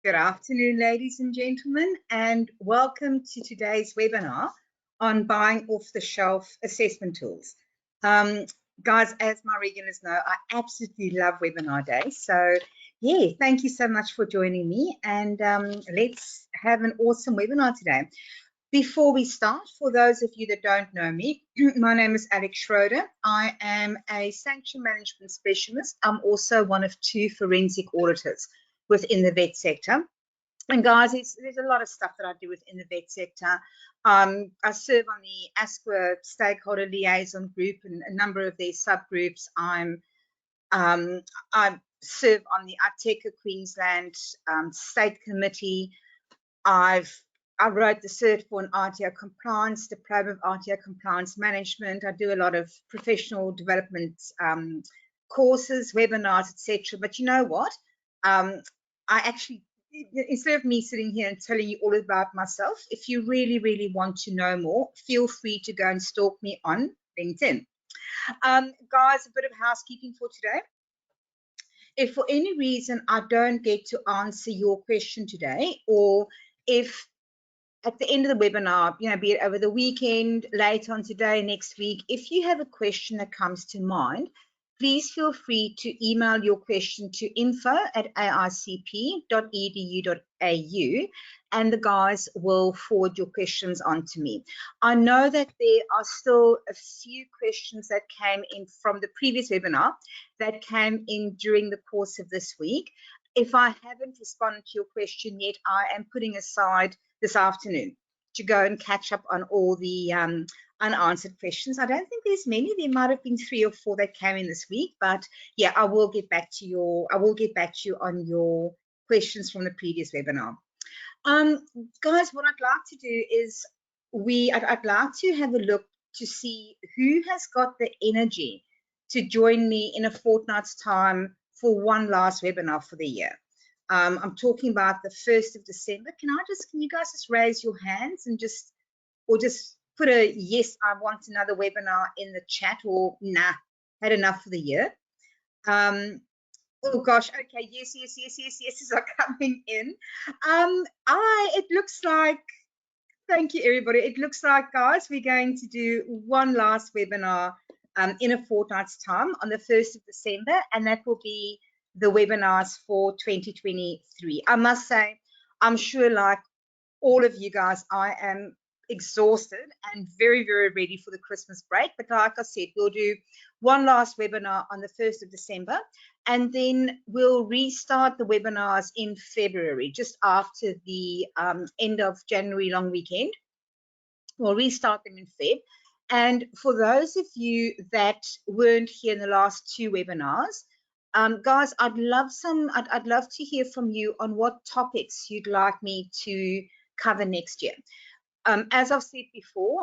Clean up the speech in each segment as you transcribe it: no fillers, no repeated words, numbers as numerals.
Good afternoon, ladies and gentlemen, and welcome to today's webinar on buying off-the-shelf assessment tools. Guys, as my regulars know, I absolutely love webinar days. So, yeah, thank you so much for joining me, and let's have an awesome webinar today. Before we start, for those of you that don't know me, my name is Alex Schroeder. I am a sanction management specialist. I'm also one of 2 forensic auditors within the vet sector. And guys, there's a lot of stuff that I do within the vet sector. I serve on the ASQA stakeholder liaison group and a number of their subgroups. I serve on the Arteca Queensland State Committee. I wrote the cert for an RTO compliance, diploma of RTO compliance management. I do a lot of professional development courses, webinars, etc. But you know what? I actually, instead of me sitting here and telling you all about myself, if you really, really want to know more, feel free to go and stalk me on LinkedIn. Guys, a bit of housekeeping for today. If for any reason I don't get to answer your question today, or if at the end of the webinar, be it over the weekend, later on today, next week, if you have a question that comes to mind, please feel free to email your question to info@aicp.edu.au, and the guys will forward your questions on to me. I know that there are still a few questions that came in from the previous webinar that came in during the course of this week. If I haven't responded to your question yet, I am putting aside this afternoon to go and catch up on all the unanswered questions. I don't think there's many. There might have been 3 or 4 that came in this week, but yeah, I will get back to you on your questions from the previous webinar. Guys, what I'd like to do is I'd like to have a look to see who has got the energy to join me in a fortnight's time for one last webinar for the year. I'm talking about the 1st of December. Can you guys just raise your hands and just put a yes, I want another webinar in the chat, or nah, had enough for the year. Oh gosh, okay, yeses are coming in. It looks like, thank you everybody. It looks like, guys, we're going to do one last webinar in a fortnight's time on the 1st of December, and that will be the webinars for 2023. I must say, I'm sure like all of you guys, I am exhausted and very, very ready for the Christmas break. But like I said, we'll do one last webinar on the 1st of December, and then we'll restart the webinars in February, just after the end of January long weekend. We'll restart them in Feb. And for those of you that weren't here in the last 2 webinars, guys, I'd love to hear from you on what topics you'd like me to cover next year. As I've said before,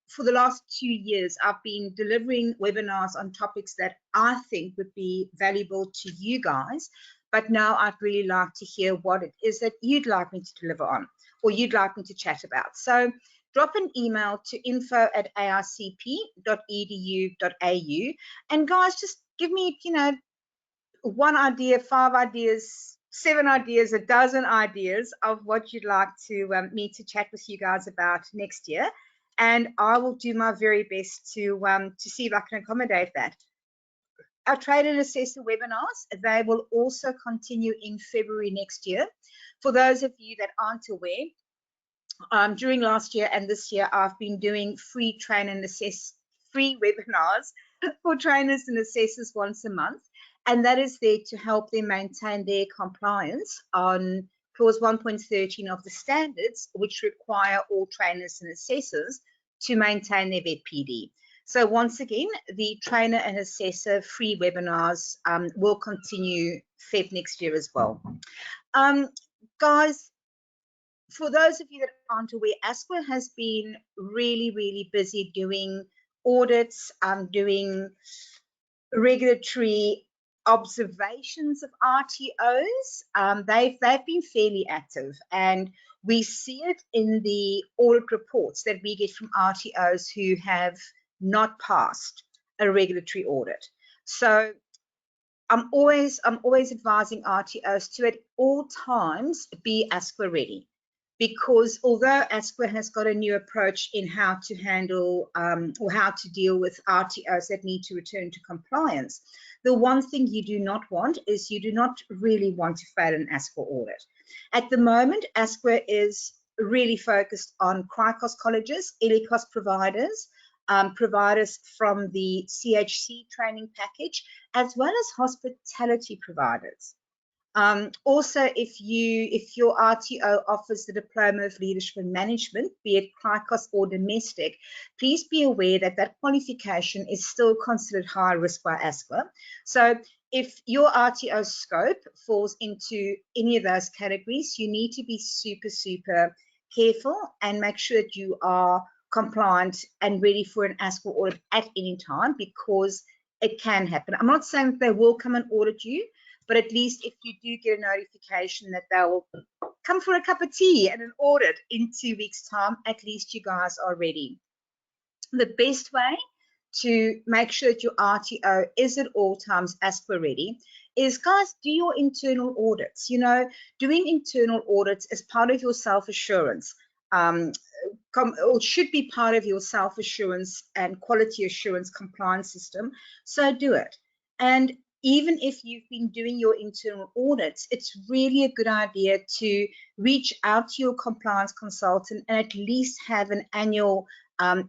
for the last 2 years, I've been delivering webinars on topics that I think would be valuable to you guys. But now I'd really like to hear what it is that you'd like me to deliver on, or you'd like me to chat about. So drop an email to info@aicp.edu.au, and guys, just give me, 1 idea, 5 ideas, 7 ideas, a dozen ideas of what you'd like to me to chat with you guys about next year, and I will do my very best to see if I can accommodate that. Our trade and assessor webinars, they will also continue in February next year. For those of you that aren't aware, during last year and this year, I've been doing free webinars for trainers and assessors once a month, and that is there to help them maintain their compliance on clause 1.13 of the standards, which require all trainers and assessors to maintain their vet PD. So once again, the trainer and assessor free webinars will continue Feb next year as well. Guys, for those of you that aren't aware, ASQA has been really, really busy doing audits, doing regulatory observations of RTOs. They've been fairly active, and we see it in the audit reports that we get from RTOs who have not passed a regulatory audit. So I'm always advising RTOs to at all times be ASQA ready, because although ASQA has got a new approach in how to handle or how to deal with RTOs that need to return to compliance, the one thing you do not want is you do not really want to fail an ASQA audit. At the moment, ASQA is really focused on CRICOS colleges, ELICOS providers, providers from the CHC training package, as well as hospitality providers. Also, if your RTO offers the Diploma of Leadership and Management, be it CRICOS or domestic, please be aware that that qualification is still considered high risk by ASQA. So if your RTO scope falls into any of those categories, you need to be super careful and make sure that you are compliant and ready for an ASQA audit at any time, because it can happen. I'm not saying that they will come and audit you, but at least if you do get a notification that they'll come for a cup of tea and an audit in 2 weeks' time, at least you guys are ready. The best way to make sure that your RTO is at all times ASQA ready is, guys, do your internal audits. You know, doing internal audits is part of your self-assurance. Or should be part of your self-assurance and quality assurance compliance system. So do it. And even if you've been doing your internal audits, it's really a good idea to reach out to your compliance consultant and at least have an annual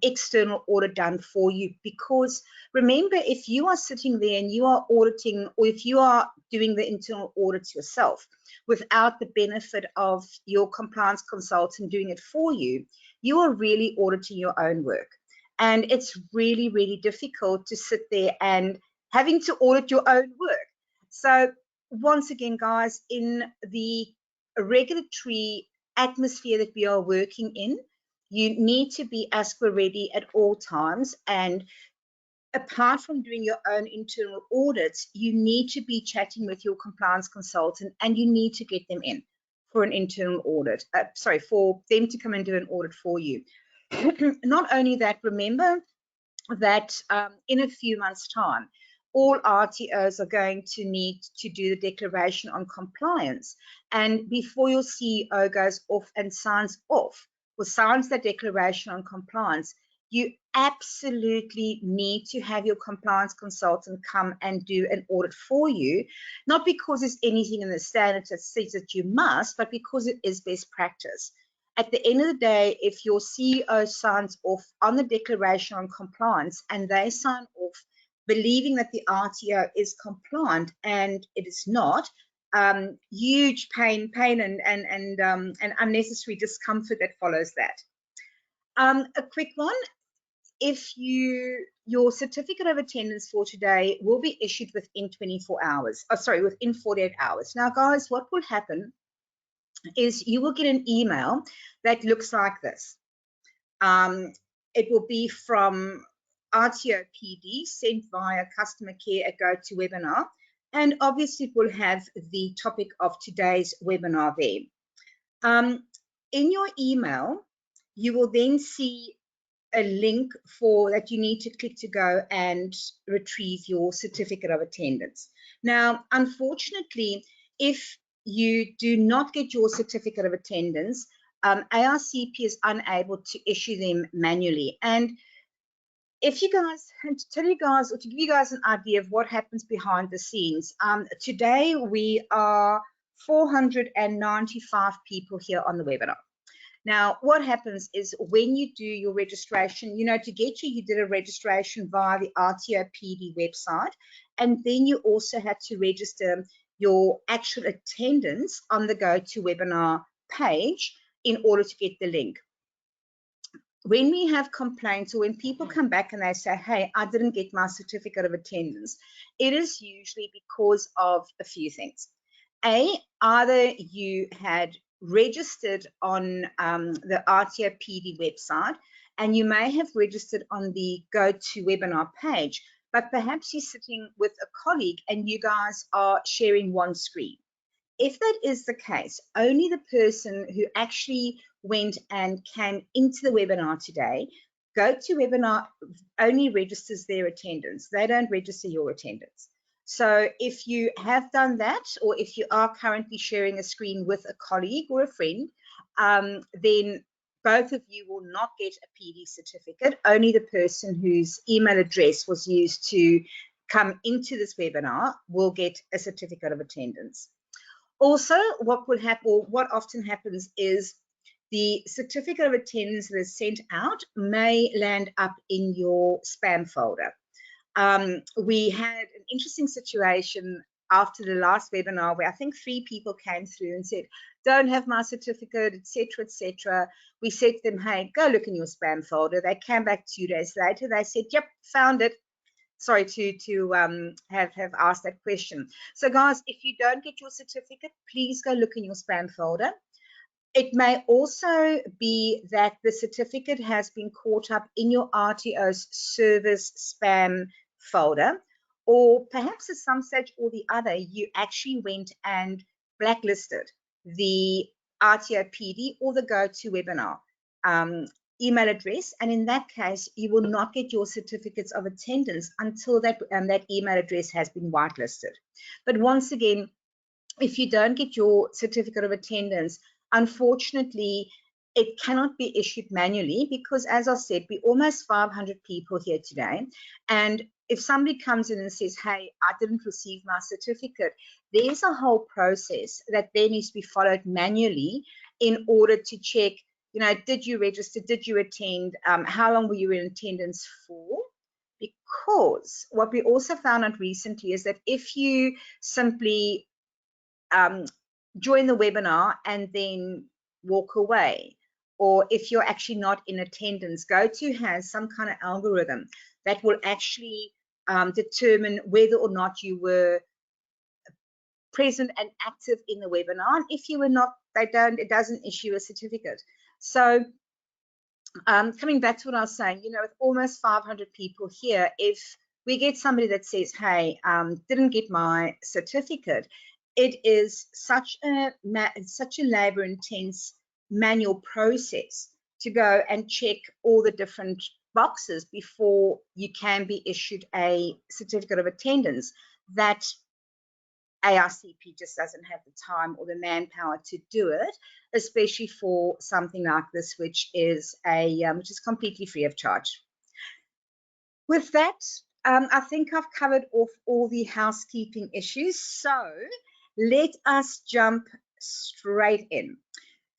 external audit done for you. Because remember, if you are sitting there and you are auditing, or if you are doing the internal audits yourself without the benefit of your compliance consultant doing it for you, you are really auditing your own work. And it's really difficult to sit there and having to audit your own work. So once again, guys, in the regulatory atmosphere that we are working in, you need to be ASQA ready at all times. And apart from doing your own internal audits, you need to be chatting with your compliance consultant, and you need to get them in for an internal audit. For them to come and do an audit for you. Not only that, remember that in a few months' time, all RTOs are going to need to do the declaration on compliance. And before your CEO goes off and signs off or signs that declaration on compliance, you absolutely need to have your compliance consultant come and do an audit for you, not because there's anything in the standards that says that you must, but because it is best practice. At the end of the day, if your CEO signs off on the declaration on compliance and they sign off believing that the RTO is compliant and it is not, huge pain and unnecessary discomfort that follows that. A quick one. If your certificate of attendance for today will be issued within 24 hours, within 48 hours. Now, guys, what will happen is you will get an email that looks like this. It will be from RTO PD, sent via customer care at GoToWebinar, and obviously it will have the topic of today's webinar there. In your email, you will then see a link that you need to click to go and retrieve your certificate of attendance. Now, unfortunately, if you do not get your certificate of attendance, ARCP is unable to issue them manually. And if you guys, and to tell you guys, or to give you guys an idea of what happens behind the scenes, today we are 495 people here on the webinar. Now, what happens is when you do your registration, to get you did a registration via the RTO PD website, and then you also had to register your actual attendance on the GoToWebinar page in order to get the link. When we have complaints, or when people come back and they say, hey, I didn't get my certificate of attendance, it is usually because of a few things. Either you had registered on the RTO PD website, and you may have registered on the GoToWebinar page, but perhaps you're sitting with a colleague and you guys are sharing one screen. If that is the case, only the person who actually went and came into the webinar today, GoToWebinar only registers their attendance. They don't register your attendance. So if you have done that, or if you are currently sharing a screen with a colleague or a friend, then both of you will not get a PD certificate. Only the person whose email address was used to come into this webinar will get a certificate of attendance. Also, what will happen, or what often happens, is the certificate of attendance that is sent out may land up in your spam folder. We had an interesting situation after the last webinar where I think 3 people came through and said, don't have my certificate, etc., etc. We said to them, hey, go look in your spam folder. They came back 2 days later. They said, yep, found it. Sorry to have asked that question. So guys, if you don't get your certificate, please go look in your spam folder. It may also be that the certificate has been caught up in your RTO's service spam folder, or perhaps at some stage or the other, you actually went and blacklisted the RTO PD or the GoToWebinar email address, and in that case, you will not get your certificates of attendance until that email address has been whitelisted. But once again, if you don't get your certificate of attendance, unfortunately, it cannot be issued manually because, as I said, we're almost 500 people here today. And if somebody comes in and says, hey, I didn't receive my certificate, there's a whole process that then needs to be followed manually in order to check, you know, did you register, did you attend, how long were you in attendance for? Because what we also found out recently is that if you simply join the webinar and then walk away, or if you're actually not in attendance, GoTo has some kind of algorithm that will actually determine whether or not you were present and active in the webinar. And if you were not, it doesn't issue a certificate. So coming back to what I was saying, you know, with almost 500 people here, if we get somebody that says, hey, didn't get my certificate, it is such a labor-intense manual process to go and check all the different boxes before you can be issued a certificate of attendance that ARCP just doesn't have the time or the manpower to do it, especially for something like this, which is completely free of charge. With that, I think I've covered off all the housekeeping issues. So let us jump straight in.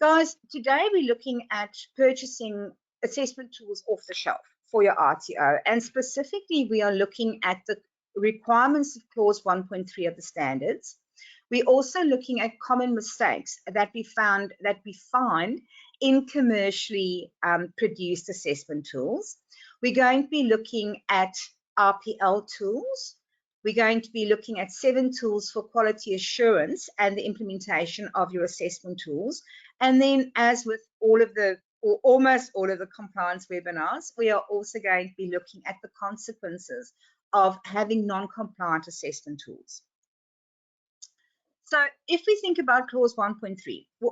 Guys, today we're looking at purchasing assessment tools off the shelf for your RTO. And specifically, we are looking at the requirements of clause 1.3 of the standards. We're also looking at common mistakes that we find in commercially produced assessment tools. We're going to be looking at RPL tools. We're going to be looking at 7 tools for quality assurance and the implementation of your assessment tools. And then, as with all of the, or almost all of the compliance webinars, we are also going to be looking at the consequences of having non-compliant assessment tools. So if we think about clause 1.3,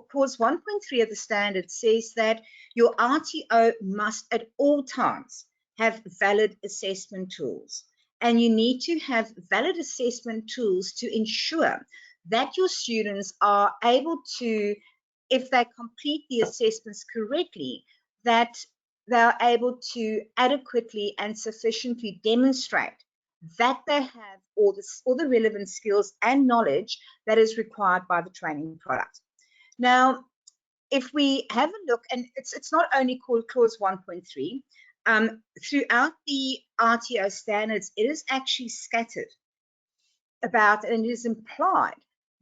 clause 1.3 of the standard says that your RTO must at all times have valid assessment tools. And you need to have valid assessment tools to ensure that your students are able to, if they complete the assessments correctly, that they are able to adequately and sufficiently demonstrate that they have all the relevant skills and knowledge that is required by the training product. Now, if we have a look, and it's not only called clause 1.3, throughout the RTO standards, it is actually scattered about, and it is implied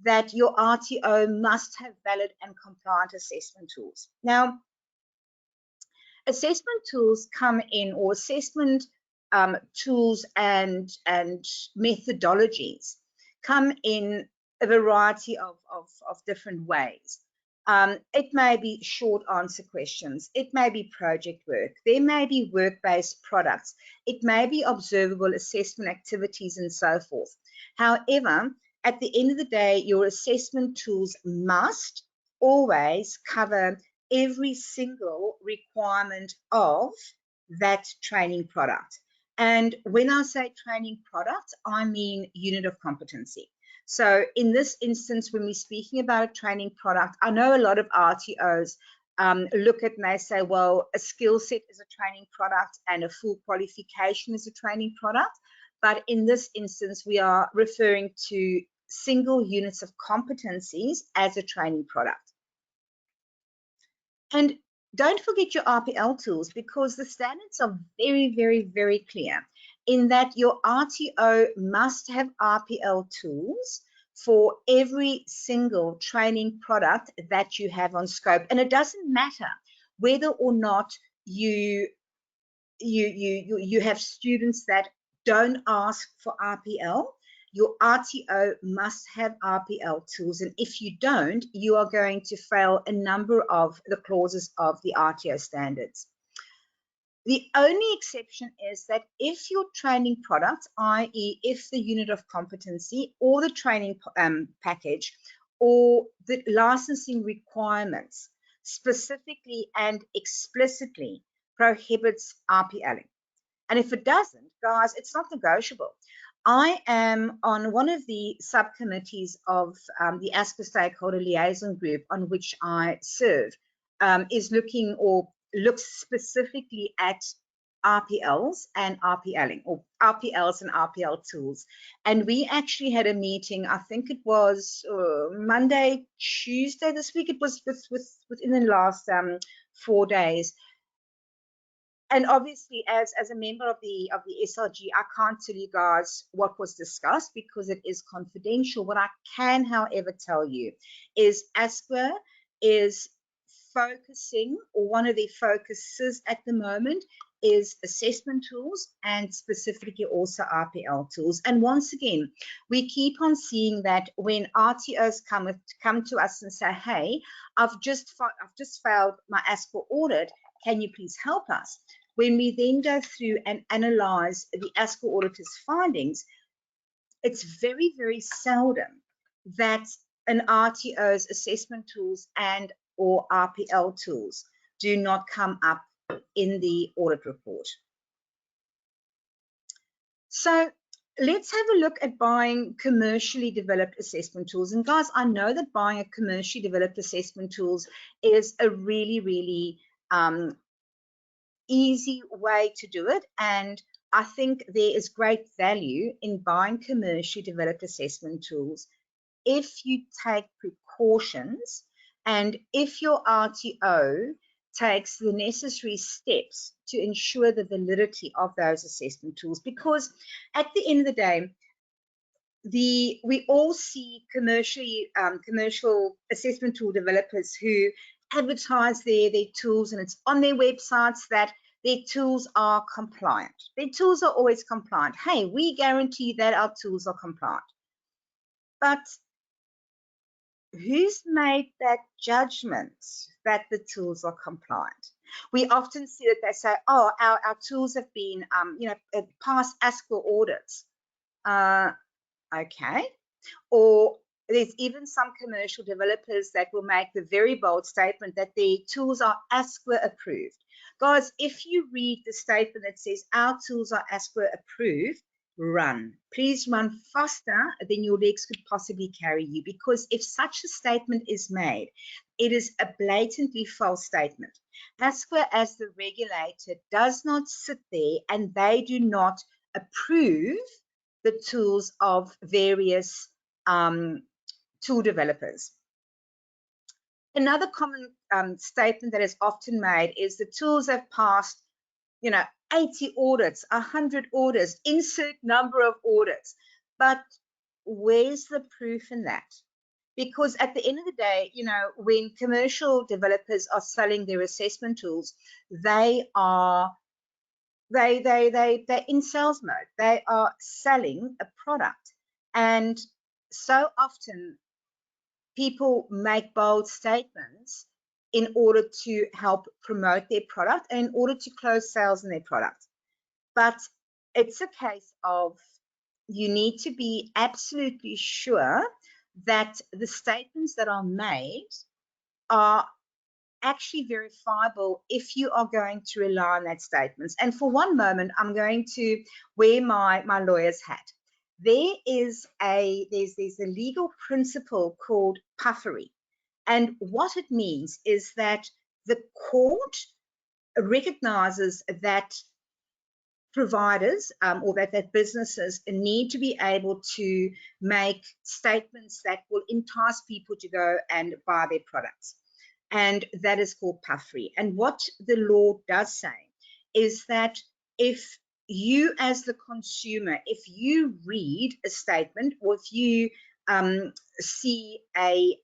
that your RTO must have valid and compliant assessment tools. Now, assessment tools come in, or assessment tools and methodologies come in a variety of different ways. It may be short answer questions. It may be project work. There may be work-based products. It may be observable assessment activities and so forth. However, at the end of the day, your assessment tools must always cover every single requirement of that training product. And when I say training product, I mean unit of competency. So in this instance, when we're speaking about a training product, I know a lot of RTOs look at and they say, well, a skill set is a training product and a full qualification is a training product. But in this instance, we are referring to single units of competencies as a training product. And don't forget your RPL tools, because the standards are very, very, very clear in that your RTO must have RPL tools for every single training product that you have on scope. And it doesn't matter whether or not you have students that don't ask for RPL. Your RTO must have RPL tools, and if you don't, you are going to fail a number of the clauses of the RTO standards. The only exception is that if your training product, i.e. if the unit of competency or the training package or the licensing requirements specifically and explicitly prohibits RPLing. And if it doesn't, guys, it's not negotiable. I am on one of the subcommittees of the ASPA Stakeholder Liaison Group on which I serve, is looking or looks specifically at RPLs and RPLing, or RPLs and RPL tools. And we actually had a meeting, I think it was Monday, Tuesday this week. It was within the last 4 days. And obviously, as a member of the SRG, I can't tell you guys what was discussed because it is confidential. What I can, however, tell you is ASPA is focusing, or one of their focuses at the moment is assessment tools and specifically also RPL tools. And once again, we keep on seeing that when RTOs come to us and say, hey, I've just failed my ASPA audit, can you please help us? When we then go through and analyze the ASPA auditor's findings, it's very, very seldom that an RTO's assessment tools and or RPL tools do not come up in the audit report. So let's have a look at buying commercially developed assessment tools. And guys, I know that buying a commercially developed assessment tools is a really, really easy way to do it, and I think there is great value in buying commercially developed assessment tools if you take precautions and if your RTO takes the necessary steps to ensure the validity of those assessment tools. Because at the end of the day, we all see commercial assessment tool developers who advertise their tools, and it's on their websites that their tools are compliant. Their tools are always compliant. Hey, we guarantee that our tools are compliant. But who's made that judgment that the tools are compliant? We often see that they say, oh, our tools have been, past ASPA audits. Okay. Or there's even some commercial developers that will make the very bold statement that their tools are ASPA approved. Guys, if you read the statement that says our tools are ASPA approved, run. Please run faster than your legs could possibly carry you, because if such a statement is made, it is a blatantly false statement. ASPA, as the regulator, does not sit there and they do not approve the tools of various tool developers. Another common statement that is often made is the tools have passed, 80 audits, 100 audits, insert number of audits. But where's the proof in that? Because at the end of the day, when commercial developers are selling their assessment tools, they're in sales mode. They are selling a product. And so often people make bold statements in order to help promote their product and in order to close sales in their product. But it's a case of you need to be absolutely sure that the statements that are made are actually verifiable if you are going to rely on that statements. And for one moment, I'm going to wear my lawyer's hat. There's a legal principle called puffery. And what it means is that the court recognizes that providers or that businesses need to be able to make statements that will entice people to go and buy their products. And that is called puffery. And what the law does say is that if you as the consumer, if you read a statement, or if you see a,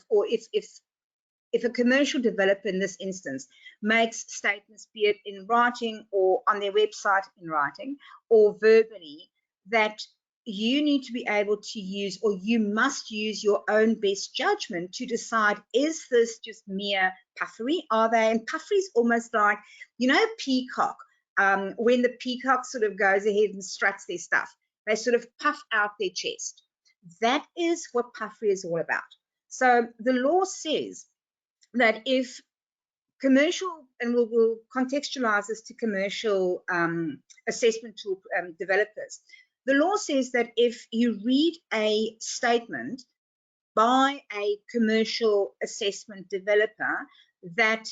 or if a commercial developer in this instance makes statements, be it in writing or on their website in writing or verbally, that you need to be able to use, or you must use your own best judgment to decide, is this just mere puffery? Are they? And puffery is almost like, peacock. When the peacock sort of goes ahead and struts their stuff, they sort of puff out their chest. That is what puffery is all about. So the law says that if commercial, and we'll contextualize this to commercial assessment tool developers, the law says that if you read a statement by a commercial assessment developer that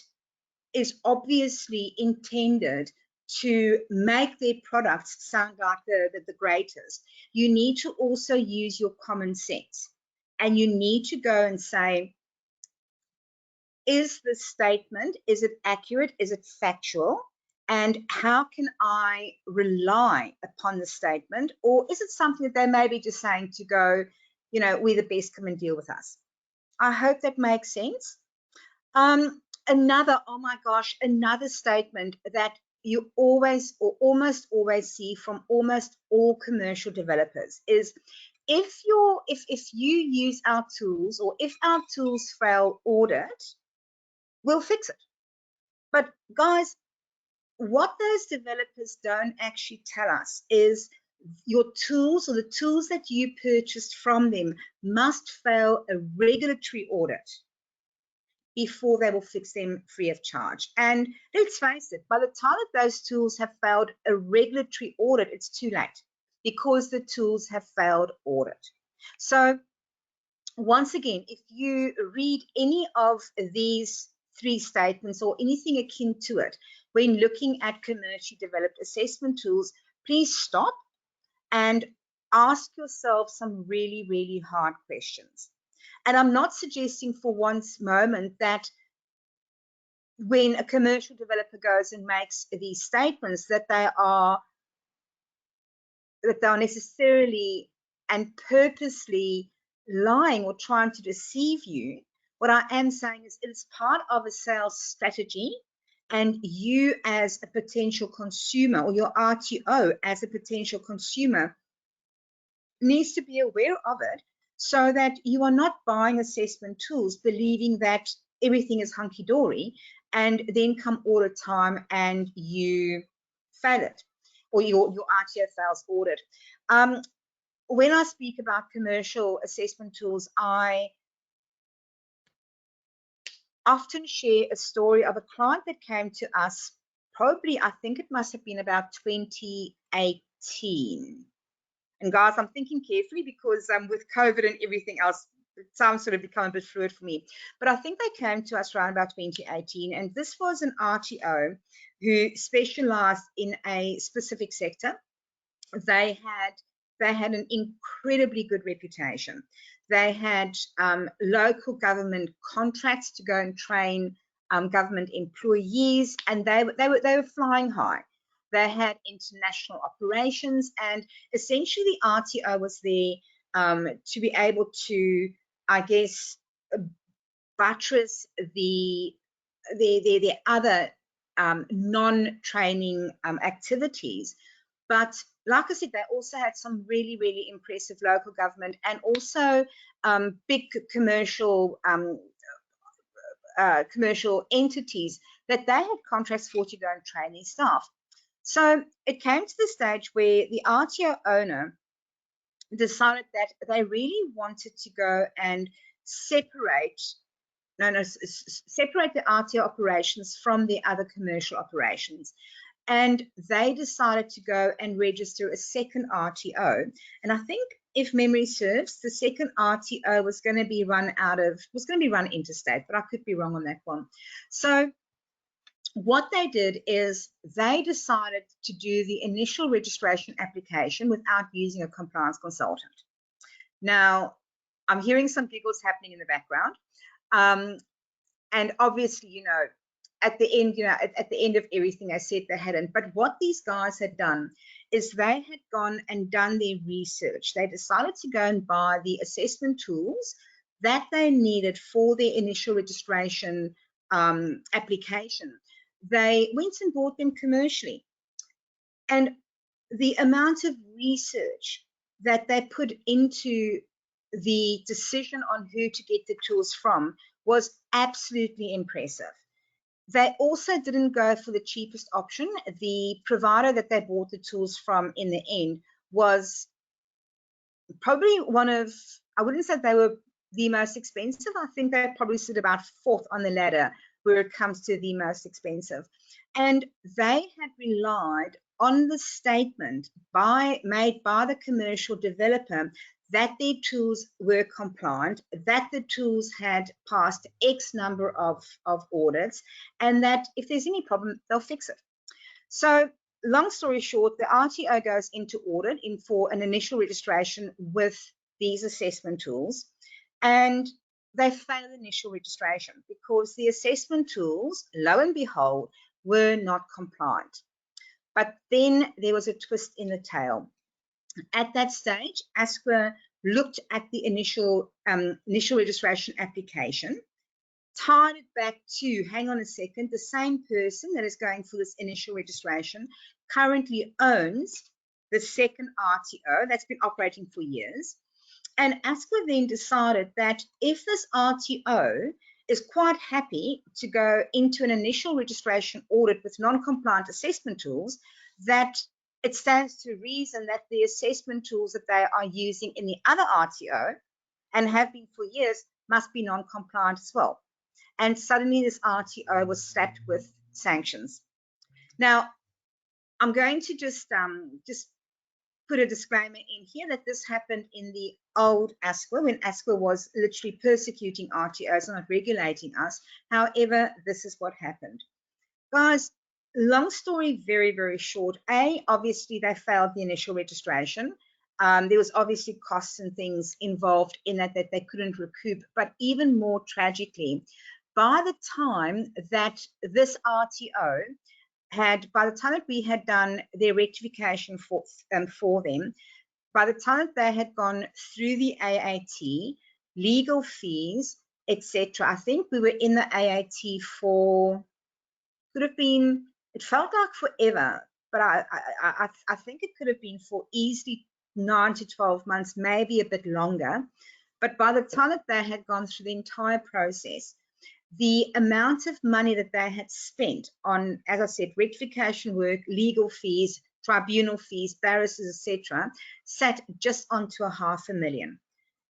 is obviously intended to make their products sound like the greatest, you need to also use your common sense. And you need to go and say, is the statement, is it accurate? Is it factual? And how can I rely upon the statement? Or is it something that they may be just saying to go, we're the best, come and deal with us? I hope that makes sense. Another statement that you always or almost always see from almost all commercial developers is, if you use our tools, or if our tools fail audit, we'll fix it. But guys, what those developers don't actually tell us is your tools, or the tools that you purchased from them, must fail a regulatory audit before they will fix them free of charge. And let's face it, by the time that those tools have failed a regulatory audit, it's too late, because the tools have failed audit. So once again, if you read any of these three statements or anything akin to it when looking at commercially developed assessment tools, please stop and ask yourself some really, really hard questions. And I'm not suggesting for one moment that when a commercial developer goes and makes these statements that they are necessarily and purposely lying or trying to deceive you. What I am saying is it's part of a sales strategy, and you as a potential consumer, or your RTO as a potential consumer, needs to be aware of it, so that you are not buying assessment tools believing that everything is hunky-dory, and then come audit time and you fail it, or your RTO fails audit. When I speak about commercial assessment tools, I often share a story of a client that came to us, probably, I think it must have been about 2018. And guys, I'm thinking carefully, because with COVID and everything else, time's sort of become a bit fluid for me. But I think they came to us around about 2018, and this was an RTO who specialized in a specific sector. They had an incredibly good reputation. They had local government contracts to go and train government employees, and they were flying high. They had international operations, and essentially the RTO was there to be able to, I guess, buttress the other non-training activities. But like I said, they also had some really, really impressive local government, and also big commercial entities that they had contracts for to go and train their staff. So it came to the stage where the RTO owner decided that they really wanted to go and separate separate the RTO operations from the other commercial operations. And they decided to go and register a second RTO. And I think, if memory serves, the second RTO was going to be run interstate, but I could be wrong on that one. So what they did is they decided to do the initial registration application without using a compliance consultant. Now, I'm hearing some giggles happening in the background. And obviously, you know, at the end, at the end of everything, I said they hadn't. But what these guys had done is they had gone and done their research. They decided to go and buy the assessment tools that they needed for their initial registration application. They went and bought them commercially. And the amount of research that they put into the decision on who to get the tools from was absolutely impressive. They also didn't go for the cheapest option. The provider that they bought the tools from in the end was probably one of, I wouldn't say they were the most expensive. I think they probably stood about fourth on the ladder where it comes to the most expensive. And they had relied on the statement made by the commercial developer that their tools were compliant, that the tools had passed X number of audits, and that if there's any problem, they'll fix it. So long story short, the RTO goes into audit for an initial registration with these assessment tools, and they fail initial registration because the assessment tools, lo and behold, were not compliant. But then there was a twist in the tail. At that stage, ASQA looked at the initial registration application, tied it back to, hang on a second, the same person that is going for this initial registration currently owns the second RTO that's been operating for years. And ASQA then decided that if this RTO is quite happy to go into an initial registration audit with non-compliant assessment tools, that it stands to reason that the assessment tools that they are using in the other RTO and have been for years must be non-compliant as well. And suddenly this RTO was slapped with sanctions. Now, I'm going to just put a disclaimer in here that this happened in the old ASQA, when ASQA was literally persecuting RTOs, not regulating us. However, this is what happened. Guys, long story very, very short. Obviously, they failed the initial registration. There was obviously costs and things involved in that they couldn't recoup. But even more tragically, by the time that this RTO by the time that we had done their rectification for them, by the time that they had gone through the AAT, legal fees, etc., I think we were in the AAT for, could have been, it felt like forever, but I think it could have been for easily 9 to 12 months, maybe a bit longer. But by the time that they had gone through the entire process, the amount of money that they had spent on, as I said, rectification work, legal fees, tribunal fees, barristers, etc., sat just onto $500,000.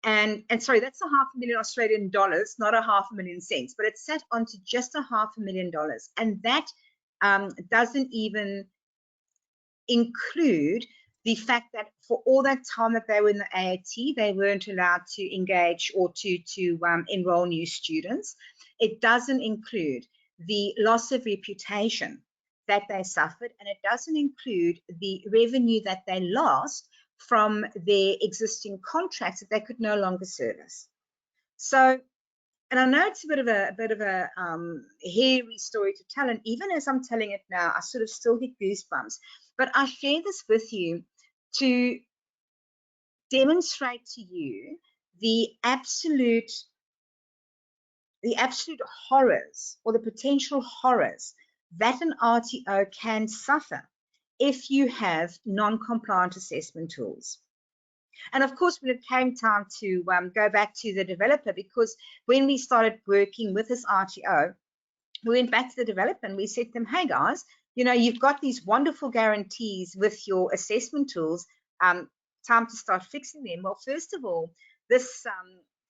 And sorry, that's $500,000 Australian dollars, not $500,000 cents, but it sat onto just $500,000. And that doesn't even include the fact that for all that time that they were in the AAT, they weren't allowed to engage or to enroll new students. It doesn't include the loss of reputation that they suffered, and it doesn't include the revenue that they lost from their existing contracts that they could no longer service. So, and I know it's a bit of a hairy story to tell, and even as I'm telling it now, I sort of still get goosebumps. But I share this with you to demonstrate to you the absolute horrors, or the potential horrors, that an RTO can suffer if you have non-compliant assessment tools. And of course, when it came time to go back to the developer, because when we started working with this RTO, we went back to the developer and we said to them, hey guys, you know, you've got these wonderful guarantees with your assessment tools, time to start fixing them. Well, first of all, this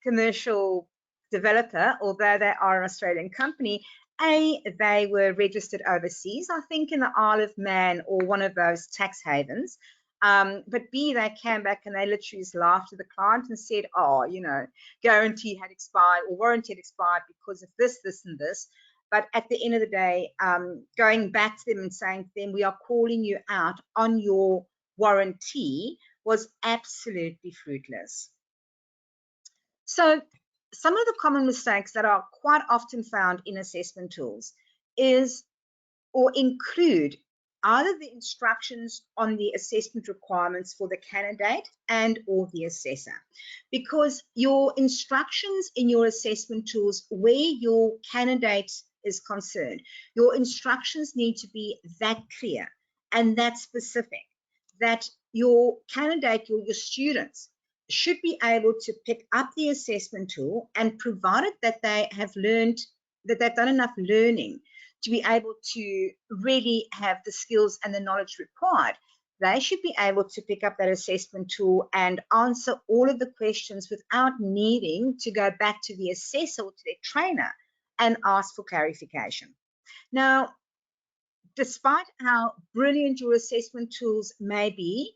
commercial developer, although they are an Australian company, they were registered overseas, I think in the Isle of Man or one of those tax havens. But B, they came back and they literally just laughed at the client and said, oh, you know, guarantee had expired or warranty had expired because of this, this, and this. But at the end of the day, going back to them and saying to them, we are calling you out on your warranty was absolutely fruitless. So some of the common mistakes that are quite often found in assessment tools is or include either the instructions on the assessment requirements for the candidate and or the assessor, because your instructions in your assessment tools where your candidate is concerned, your instructions need to be that clear and that specific that your candidate, your students should be able to pick up the assessment tool, and provided that they have learned, that they've done enough learning to be able to really have the skills and the knowledge required, they should be able to pick up that assessment tool and answer all of the questions without needing to go back to the assessor or to their trainer and ask for clarification. Now, despite how brilliant your assessment tools may be,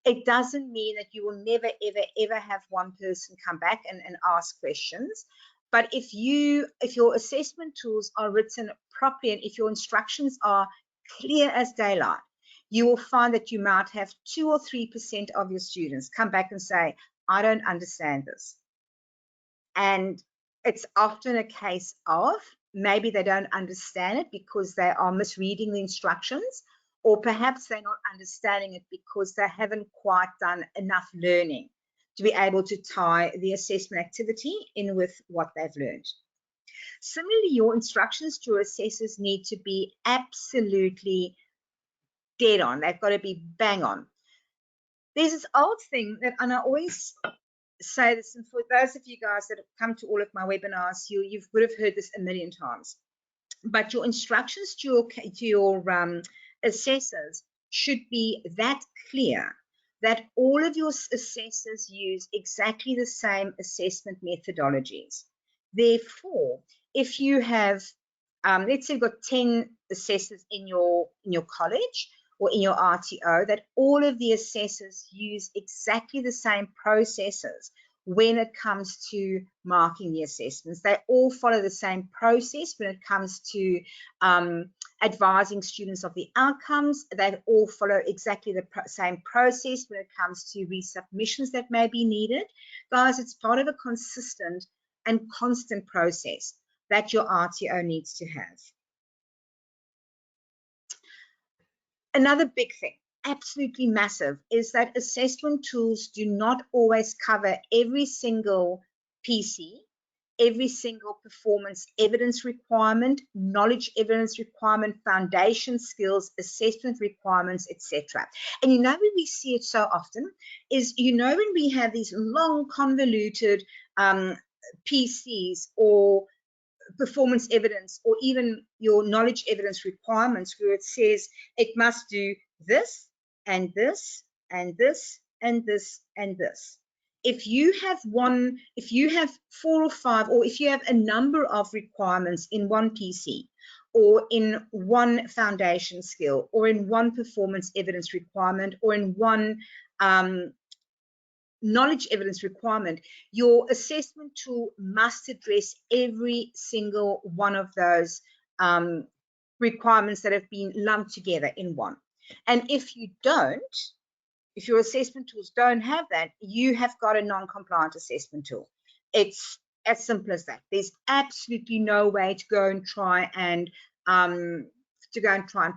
it doesn't mean that you will never, ever, ever have one person come back and ask questions. But if your assessment tools are written properly and if your instructions are clear as daylight, you will find that you might have 2 or 3% of your students come back and say, I don't understand this. And it's often a case of maybe they don't understand it because they are misreading the instructions, or perhaps they're not understanding it because they haven't quite done enough learning to be able to tie the assessment activity in with what they've learned. Similarly, your instructions to your assessors need to be absolutely dead on. They've got to be bang on. There's this old thing that, and I always say this, and for those of you guys that have come to all of my webinars, you would have heard this a million times, but your instructions to your assessors should be that clear that all of your assessors use exactly the same assessment methodologies. Therefore, if you have, let's say you've got 10 assessors in your college or in your RTO, that all of the assessors use exactly the same processes when it comes to marking the assessments. They all follow the same process when it comes to advising students of the outcomes. They all follow exactly the same process when it comes to resubmissions that may be needed. Guys, it's part of a consistent and constant process that your RTO needs to have. Another big thing, absolutely massive, is that assessment tools do not always cover every single PC, every single performance evidence requirement, knowledge evidence requirement, foundation skills, assessment requirements, etc. And you know when we see it so often is, you know, when we have these long convoluted PCs or performance evidence or even your knowledge evidence requirements where it says it must do this and this and this and this and this. If you have 4 or 5, or if you have a number of requirements in one PC or in one foundation skill or in one performance evidence requirement or in one knowledge evidence requirement, your assessment tool must address every single one of those requirements that have been lumped together in one. And if you don't, if your assessment tools don't have that, you have got a non-compliant assessment tool. It's as simple as that. There's absolutely no way to go and try and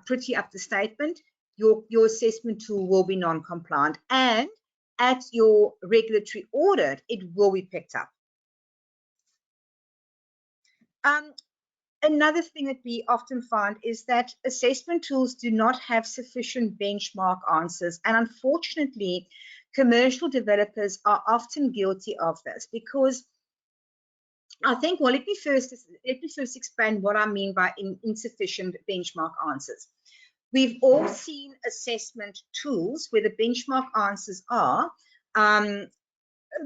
pretty up the statement. Your assessment tool will be non-compliant, and at your regulatory audit, it will be picked up. Another thing that we often find is that assessment tools do not have sufficient benchmark answers. And unfortunately, commercial developers are often guilty of this, because I think, well, let me first explain what I mean by insufficient benchmark answers. We've all seen assessment tools where the benchmark answers are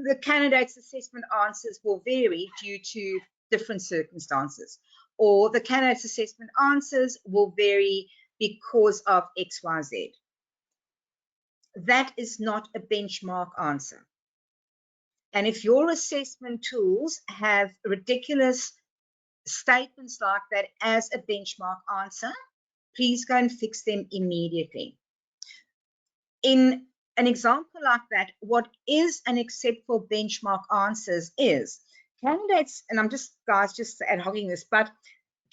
the candidate's assessment answers will vary due to different circumstances, or the candidate's assessment answers will vary because of XYZ. That is not a benchmark answer. And if your assessment tools have ridiculous statements like that as a benchmark answer, please go and fix them immediately. In an example like that, what is an acceptable benchmark answers is candidates, and I'm just, guys, just ad hocing this, but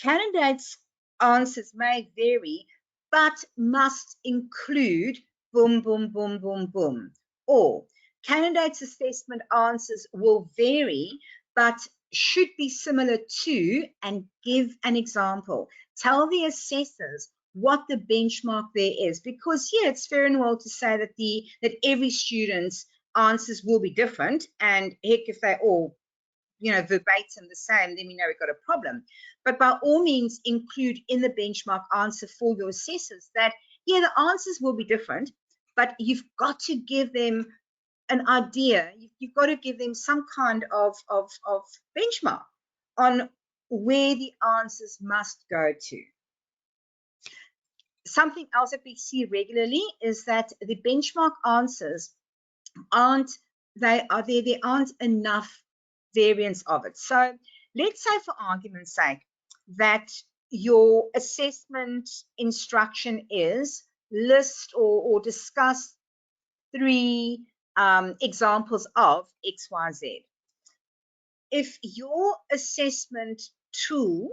candidates' answers may vary, but must include boom, boom, boom, boom, boom. Or candidates' assessment answers will vary, but should be similar to, and give an example. Tell the assessors what the benchmark there is, because yeah, it's fair and well to say that every student's answers will be different, and heck, if they all verbatim the same, then we know we've got a problem. But by all means, include in the benchmark answer for your assessors that yeah, the answers will be different, but you've got to give them an idea. You've got to give them some kind of benchmark on where the answers must go to. Something else that we see regularly is that the benchmark answers aren't enough variants of it. So let's say, for argument's sake, that your assessment instruction is list or discuss 3 examples of XYZ. If your assessment tool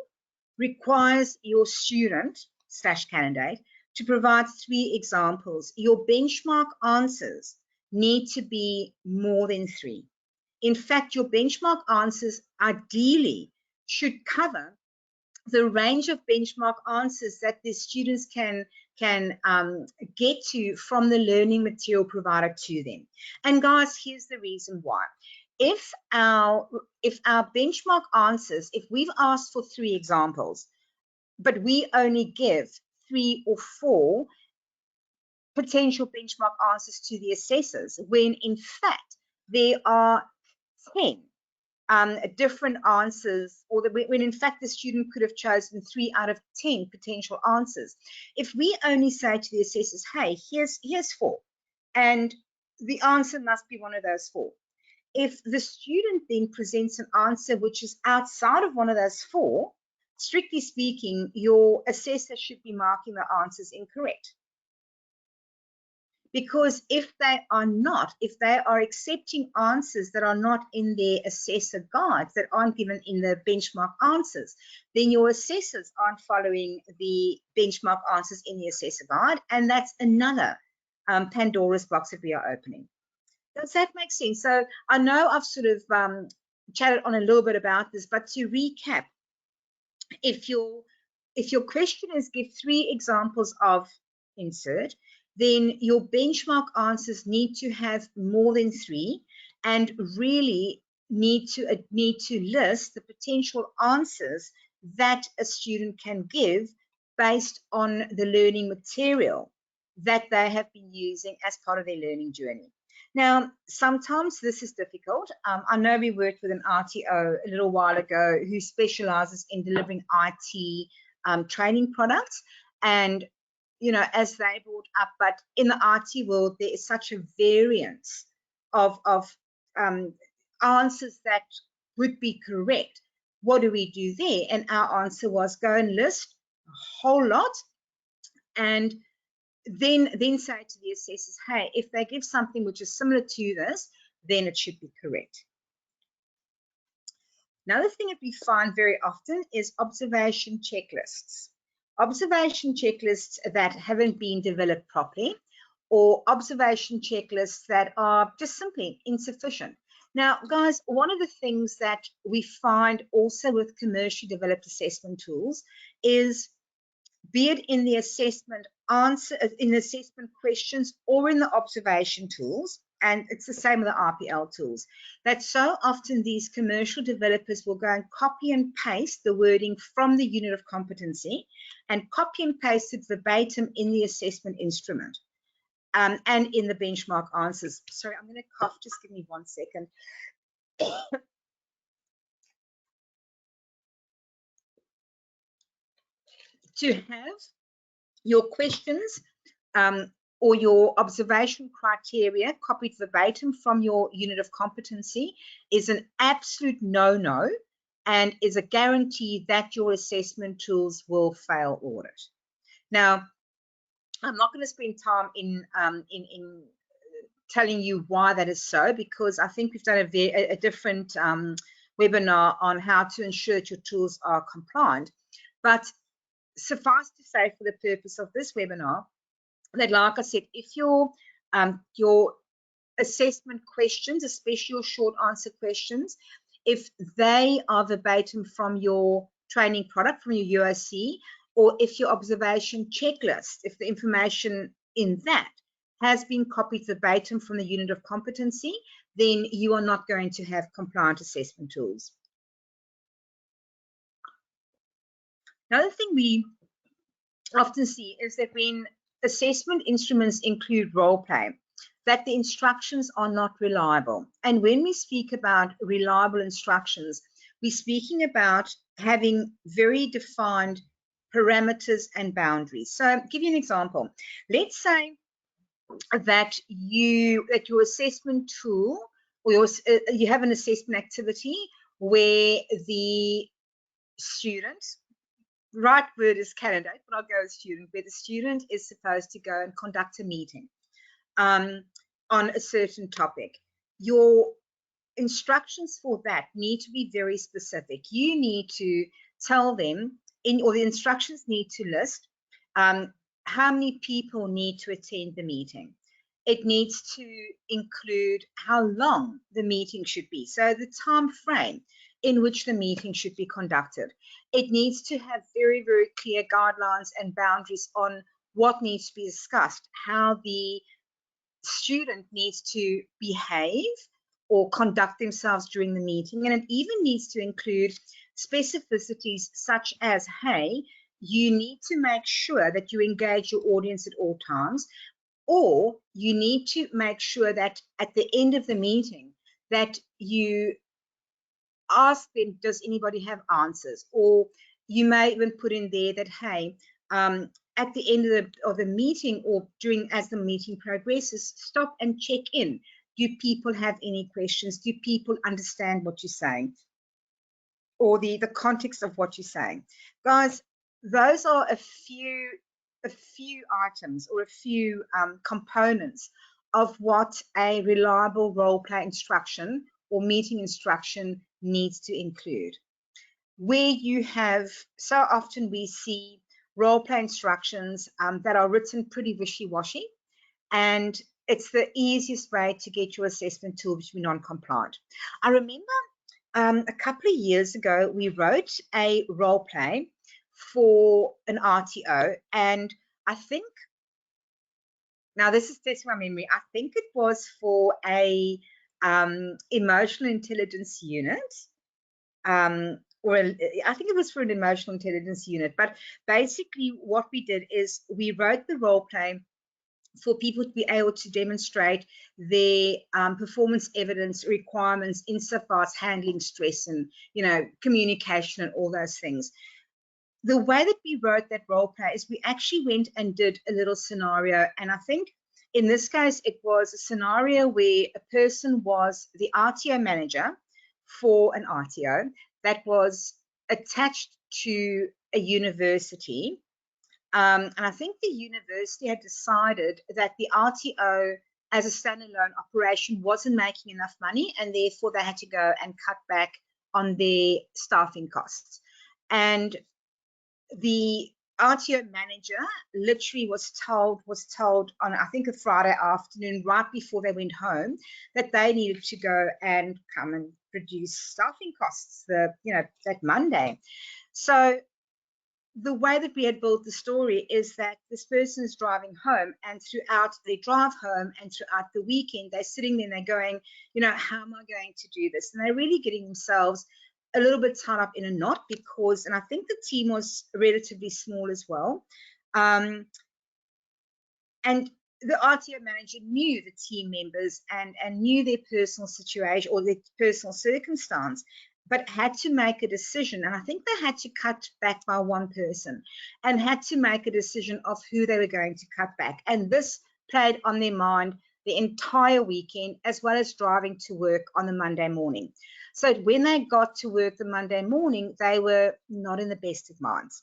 requires your student / candidate to provide 3 examples, your benchmark answers need to be more than 3. In fact, your benchmark answers ideally should cover the range of benchmark answers that the students can get to from the learning material provided to them. And guys, here's the reason why. If our benchmark answers, if we've asked for 3 examples, but we only give 3 or 4 potential benchmark answers to the assessors, when in fact there are 10 different answers, or when in fact the student could have chosen 3 out of 10 potential answers. If we only say to the assessors, hey, here's 4, and the answer must be one of those 4. If the student then presents an answer which is outside of one of those 4, strictly speaking, your assessor should be marking the answers incorrect. Because if they are accepting answers that are not in their assessor guides, that aren't given in the benchmark answers, then your assessors aren't following the benchmark answers in the assessor guide, and that's another Pandora's box that we are opening. Does that make sense? So I know I've sort of chatted on a little bit about this, but to recap, if your question is give 3 examples of insert, then your benchmark answers need to have more than 3, and really need to list the potential answers that a student can give based on the learning material that they have been using as part of their learning journey. Now, sometimes this is difficult. I know we worked with an RTO a little while ago who specializes in delivering IT training products, and as they brought up, but in the IT world, there is such a variance of answers that would be correct. What do we do there? And our answer was go and list a whole lot, and then say to the assessors, hey, if they give something which is similar to this, then it should be correct. Another thing that we find very often is observation checklists. Observation checklists that haven't been developed properly, or observation checklists that are just simply insufficient. Now, guys, one of the things that we find also with commercially developed assessment tools is, be it in the assessment questions or in the observation tools, and it's the same with the RPL tools, that so often these commercial developers will go and copy and paste the wording from the unit of competency and copy and paste it verbatim in the assessment instrument. and in the benchmark answers. Sorry, I'm going to cough. Just give me 1 second. To have your questions or your observation criteria copied verbatim from your unit of competency is an absolute no-no and is a guarantee that your assessment tools will fail audit. Now, I'm not going to spend time in telling you why that is so, because I think we've done a different webinar on how to ensure that your tools are compliant. But suffice to say, for the purpose of this webinar, that, like I said, if your assessment questions, especially your short answer questions, if they are verbatim from your training product, from your UOC, or if your observation checklist, if the information in that has been copied verbatim from the unit of competency, then you are not going to have compliant assessment tools. Another thing we often see is that when assessment instruments include role play, that the instructions are not reliable. And when we speak about reliable instructions, we're speaking about having very defined parameters and boundaries. So I'll give you an example. Let's say that your assessment tool, or you have an assessment activity where the student, right word is candidate, but I'll go student, where the student is supposed to go and conduct a meeting on a certain topic. Your instructions for that need to be very specific. You need to tell them, or the instructions need to list how many people need to attend the meeting. It needs to include how long the meeting should be, so the time frame in which the meeting should be conducted. It needs to have very, very clear guidelines and boundaries on what needs to be discussed, how the student needs to behave or conduct themselves during the meeting. And it even needs to include specificities such as, hey, you need to make sure that you engage your audience at all times, or you need to make sure that at the end of the meeting that you ask them, does anybody have answers? Or you may even put in there that, hey, at the end of the meeting, or as the meeting progresses, stop and check in. Do people have any questions? Do people understand what you're saying, or the context of what you're saying? Guys, those are a few items or a few components of what a reliable role play instruction or meeting instruction needs to include. Where you have, so often we see role play instructions that are written pretty wishy-washy, and it's the easiest way to get your assessment tool to be non-compliant. I remember a couple of years ago, we wrote a role play for an RTO, and I think, now this is testing my memory, I think it was for a emotional intelligence unit, or I think it was for an emotional intelligence unit. But basically what we did is we wrote the role play for people to be able to demonstrate their performance evidence requirements insofar as handling stress and, communication and all those things. The way that we wrote that role play is we actually went and did a little scenario. And I think in this case, it was a scenario where a person was the RTO manager for an RTO that was attached to a university. And I think the university had decided that the RTO as a standalone operation wasn't making enough money, and therefore they had to go and cut back on their staffing costs. And the RTO manager literally was told on, I think, a Friday afternoon, right before they went home, that they needed to go and come and reduce staffing costs that Monday. So the way that we had built the story is that this person is driving home, and throughout the drive home and throughout the weekend, they're sitting there and they're going, how am I going to do this? And they're really getting themselves a little bit tied up in a knot, because, and I think the team was relatively small as well. And the RTO manager knew the team members and knew their personal situation or their personal circumstance, but had to make a decision. And I think they had to cut back by one person and had to make a decision of who they were going to cut back. And this played on their mind the entire weekend, as well as driving to work on the Monday morning. So when they got to work the Monday morning, they were not in the best of minds.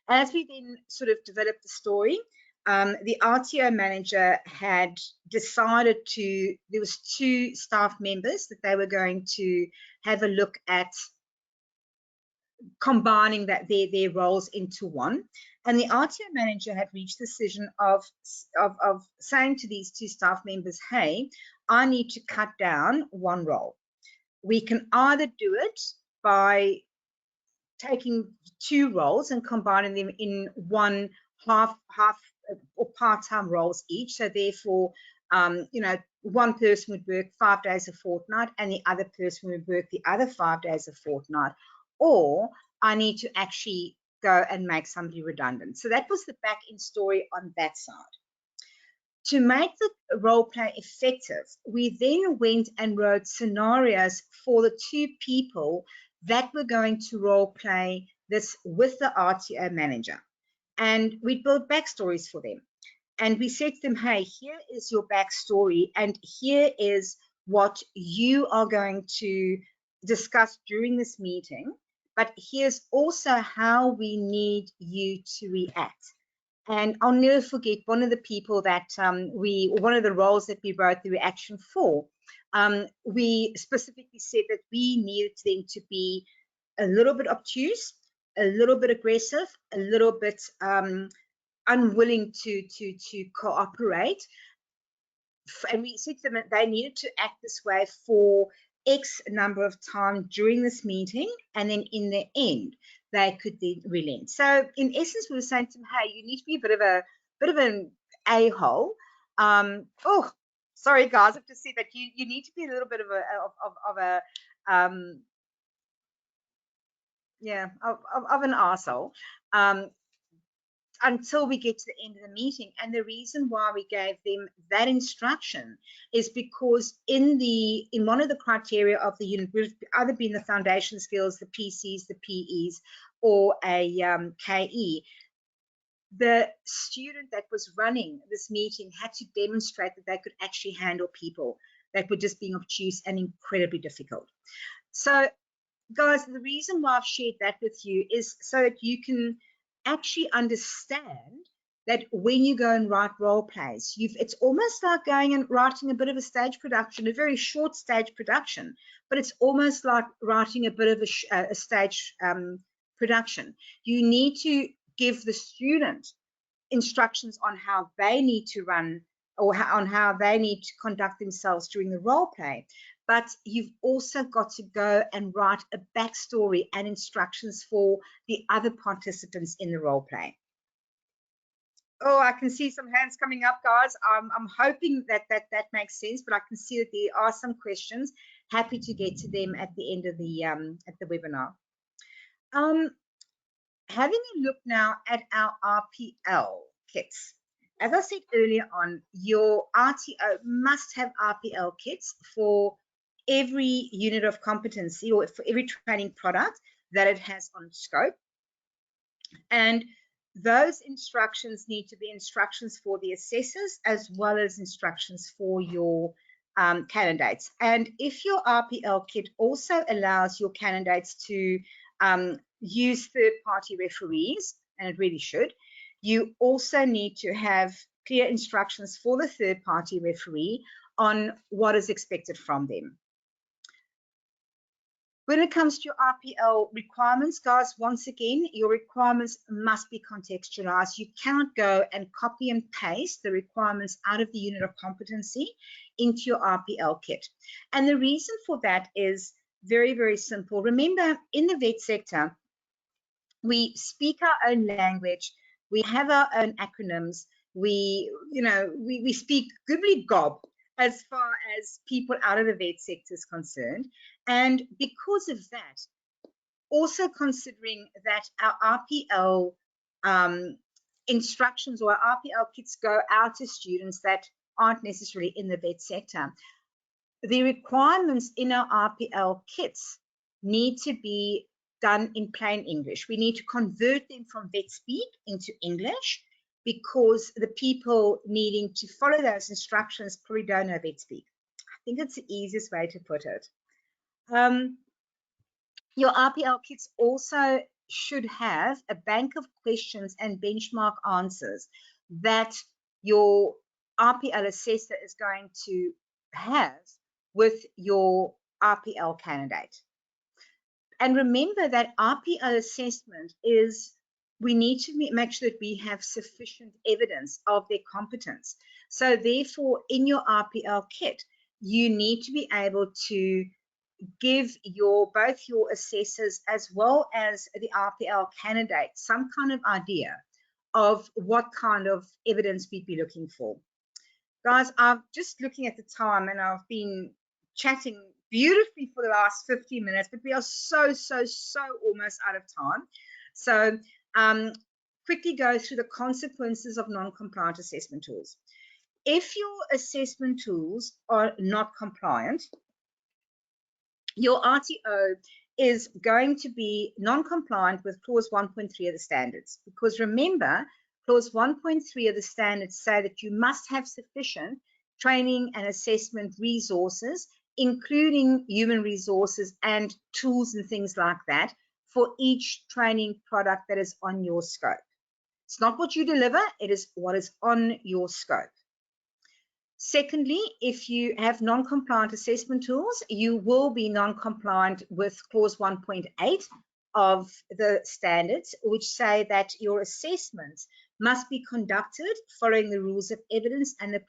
As we then sort of developed the story, the RTO manager had decided there was 2 staff members that they were going to have a look at combining their roles into one. And the RTO manager had reached the decision of saying to these 2 staff members, hey, I need to cut down one role. We can either do it by taking 2 roles and combining them in one half or part-time roles each. So therefore, one person would work 5 days a fortnight and the other person would work the other 5 days a fortnight. Or I need to actually go and make somebody redundant. So that was the back-end story on that side. To make the role play effective, we then went and wrote scenarios for the 2 people that were going to role play this with the RTO manager. And we built backstories for them. And we said to them, hey, here is your backstory, and here is what you are going to discuss during this meeting. But here's also how we need you to react. And I'll never forget one of the people that one of the roles that we wrote the reaction for, we specifically said that we needed them to be a little bit obtuse, a little bit aggressive, a little bit unwilling to cooperate. And we said to them that they needed to act this way for X number of time during this meeting, and then in the end, they could then relent. So in essence, we were saying to them, hey, you need to be a bit of an a-hole. Oh, sorry guys, I have to say that you need to be a little bit of an arsehole. Until we get to the end of the meeting. And the reason why we gave them that instruction is because in one of the criteria of the unit, either being the foundation skills, the PCs, the PEs, or a KE, the student that was running this meeting had to demonstrate that they could actually handle people that were just being obtuse and incredibly difficult. So guys, the reason why I've shared that with you is so that you can actually understand that when you go and write role plays, it's almost like going and writing a bit of a stage production, a very short stage production, but it's almost like writing a bit of a stage production. You need to give the student instructions on how they need to run or on how they need to conduct themselves during the role play. But you've also got to go and write a backstory and instructions for the other participants in the role play. Oh, I can see some hands coming up, guys. I'm hoping that makes sense, but I can see that there are some questions. Happy to get to them at the end of the webinar. Having a look now at our RPL kits. As I said earlier on, your RTO must have RPL kits for every unit of competency or for every training product that it has on scope. And those instructions need to be instructions for the assessors as well as instructions for your candidates. And if your RPL kit also allows your candidates to use third-party referees, and it really should, you also need to have clear instructions for the third-party referee on what is expected from them. When it comes to your RPL requirements, guys, once again, your requirements must be contextualized. You cannot go and copy and paste the requirements out of the unit of competency into your RPL kit. And the reason for that is very, very simple. Remember, in the vet sector, we speak our own language, we have our own acronyms, we speak gobbly-gob as far as people out of the vet sector is concerned. And because of that, also considering that our RPL instructions or RPL kits go out to students that aren't necessarily in the vet sector, the requirements in our RPL kits need to be done in plain English. We need to convert them from vet speak into English, because the people needing to follow those instructions probably don't know vet speak. I think it's the easiest way to put it. Your RPL kits also should have a bank of questions and benchmark answers that your RPL assessor is going to have with your RPL candidate. And remember that RPL assessment is, we need to make sure that we have sufficient evidence of their competence. So therefore, in your RPL kit, you need to be able to give both your assessors as well as the RPL candidate some kind of idea of what kind of evidence we'd be looking for. Guys, I'm just looking at the time, and I've been chatting beautifully for the last 50 minutes, but we are so almost out of time. So quickly go through the consequences of non-compliant assessment tools. If your assessment tools are not compliant, your RTO is going to be non-compliant with clause 1.3 of the standards, because remember, clause 1.3 of the standards say that you must have sufficient training and assessment resources, including human resources and tools and things like that, for each training product that is on your scope. It's not what you deliver, it is what is on your scope. Secondly, if you have non-compliant assessment tools, you will be non-compliant with clause 1.8 of the standards, which say that your assessments must be conducted following the rules of evidence and the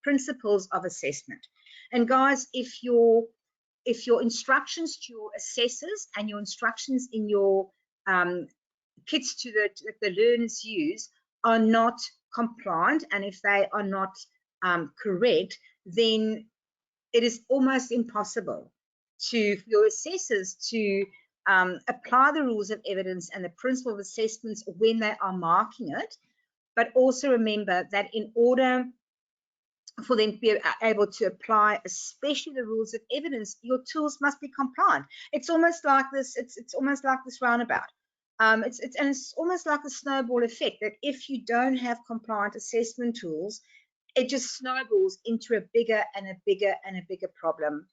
principles of assessment. And guys, if your instructions to your assessors and your instructions in your kits that the learners use are not compliant, and if they are not correct, then it is almost impossible for your assessors to apply the rules of evidence and the principle of assessments when they are marking it. But also remember that in order for them to be able to apply, especially the rules of evidence, your tools must be compliant. It's almost like this. It's almost like this roundabout. It's almost like the snowball effect, that if you don't have compliant assessment tools, it just snowballs into a bigger and a bigger and a bigger problem.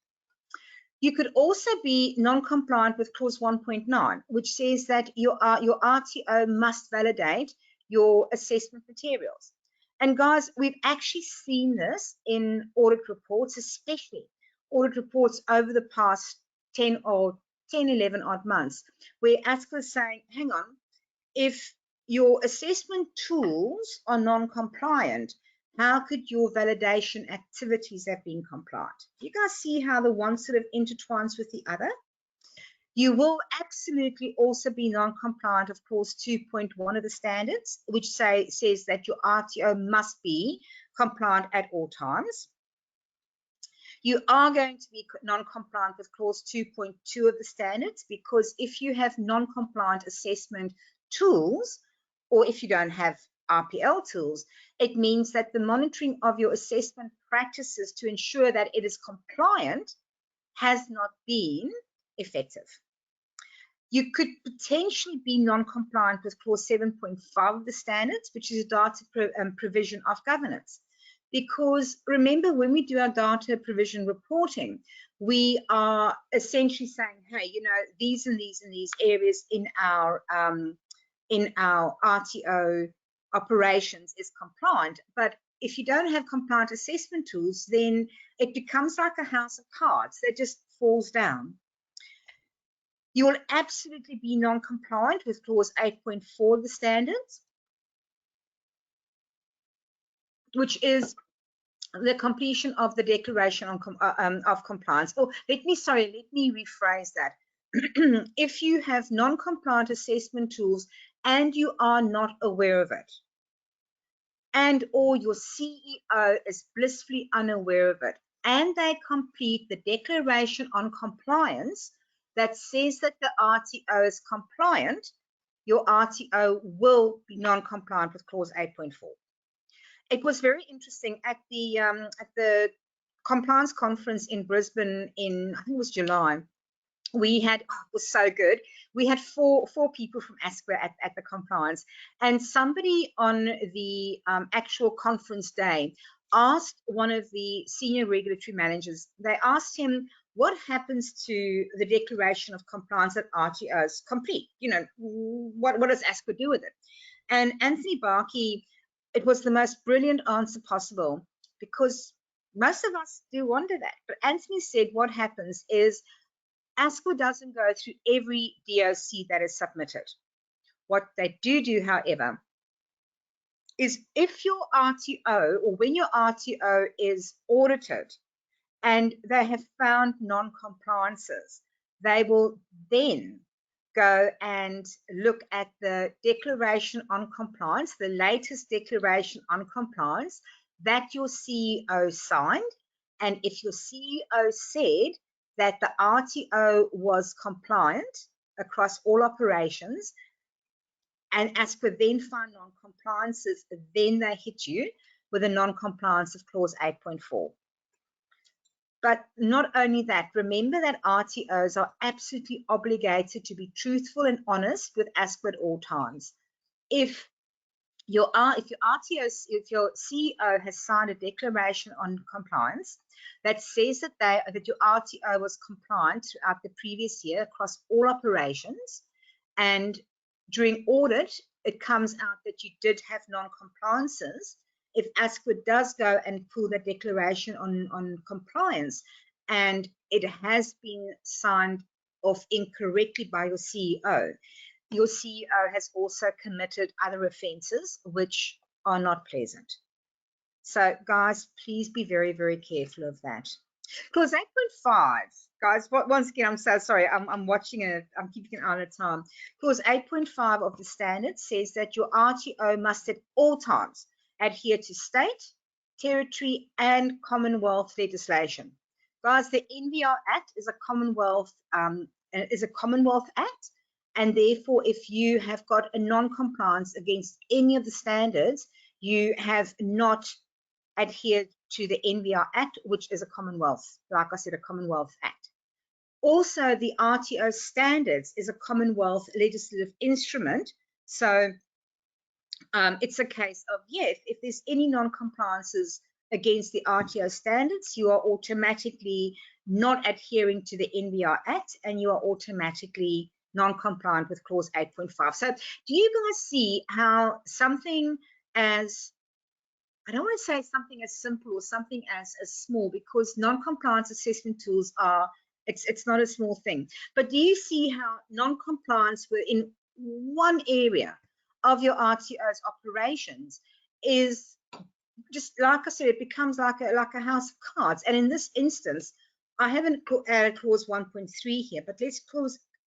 You could also be non-compliant with clause 1.9, which says that your RTO must validate your assessment materials. And guys, we've actually seen this in audit reports, especially audit reports over the past 10, 11 odd months, where ASCA is saying, hang on, if your assessment tools are non-compliant, how could your validation activities have been compliant? You guys see how the one sort of intertwines with the other? You will absolutely also be non-compliant of clause 2.1 of the standards, which says that your RTO must be compliant at all times. You are going to be non-compliant with clause 2.2 of the standards, because if you have non-compliant assessment tools, or if you don't have RPL tools, it means that the monitoring of your assessment practices to ensure that it is compliant has not been effective. You could potentially be non-compliant with clause 7.5 of the standards, which is a data provision of governance. Because remember, when we do our data provision reporting, we are essentially saying, hey, you know, these and these and these areas in our RTO operations is compliant. But if you don't have compliant assessment tools, then it becomes like a house of cards that just falls down. You will absolutely be non-compliant with clause 8.4 of the standards, which is the completion of the declaration of compliance. Or let me rephrase that. If you have non-compliant assessment tools and you are not aware of it, and or your CEO is blissfully unaware of it, and they complete the declaration on compliance that says that the RTO is compliant, your RTO will be non-compliant with clause 8.4. It was very interesting at the compliance conference in Brisbane in, I think it was July. We had, it was so good. We had four people from ASQA at the compliance, and somebody on the actual conference day asked one of the senior regulatory managers, they asked him, what happens to the declaration of compliance that RTOs complete? You know, what does ASQA do with it? And Anthony Barkey, it was the most brilliant answer possible, because most of us do wonder that. But Anthony said what happens is ASQA doesn't go through every DOC that is submitted. What they do, however, is if your RTO, or when your RTO is audited and they have found non-compliances, they will then go and look at the declaration on compliance, the latest declaration on compliance that your CEO signed. And if your CEO said that the RTO was compliant across all operations, and ASQA then find non-compliances, then they hit you with a non-compliance of clause 8.4. But not only that, remember that RTOs are absolutely obligated to be truthful and honest with ASQA at all times. If your CEO has signed a declaration on compliance that says that your RTO was compliant throughout the previous year across all operations, and during audit it comes out that you did have non-compliances, if ASQA does go and pull the declaration on compliance and it has been signed off incorrectly by your CEO has also committed other offences which are not pleasant. So guys, please be very, very careful of that. Clause 8.5, guys, once again, I'm so sorry, I'm watching it, I'm keeping an eye on the time. Clause 8.5 of the standard says that your RTO must at all times adhere to state, territory, and Commonwealth legislation. Guys, the NVR Act is a Commonwealth Act, and therefore, if you have got a non-compliance against any of the standards, you have not adhered to the NVR Act, which is a Commonwealth, like I said, a Commonwealth Act. Also, the RTO standards is a Commonwealth legislative instrument. So it's a case of, yeah, if there's any non-compliances against the RTO standards, you are automatically not adhering to the NVR Act, and you are automatically non-compliant with clause 8.5. So do you guys see how something as, I don't want to say something as simple or something as small, because non-compliance assessment tools are, it's not a small thing, but do you see how non-compliance within one area of your RTO's operations is just, like I said, it becomes like a house of cards. And in this instance, I haven't added clause 1.3 here, but let's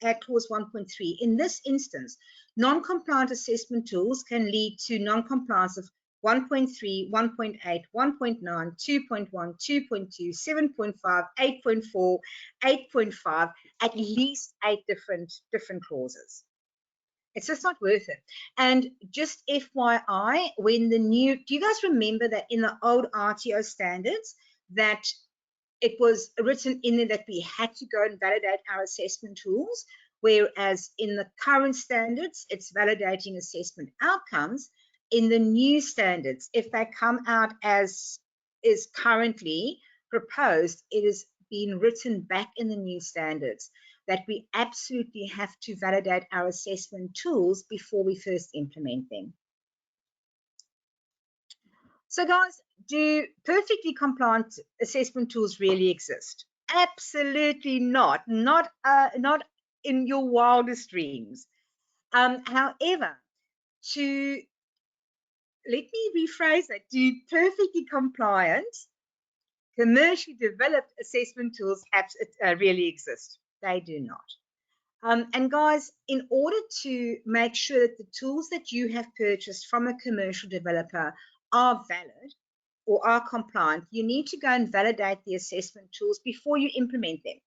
add clause 1.3. In this instance, non-compliant assessment tools can lead to non-compliance of 1.3, 1.8, 1.9, 2.1, 2.2, 7.5, 8.4, 8.5, at least 8 different clauses. It's just not worth it. And just FYI, when the new, do you guys remember that in the old RTO standards that it was written in there that we had to go and validate our assessment tools, whereas in the current standards, it's validating assessment outcomes. In the new standards, if they come out as is currently proposed, it is being written back in the new standards that we absolutely have to validate our assessment tools before we first implement them. So guys, do perfectly compliant assessment tools really exist? Absolutely not. Not in your wildest dreams. However, let me rephrase that. Do perfectly compliant, commercially developed assessment tools really exist? They do not. And guys, in order to make sure that the tools that you have purchased from a commercial developer are valid or are compliant, you need to go and validate the assessment tools before you implement them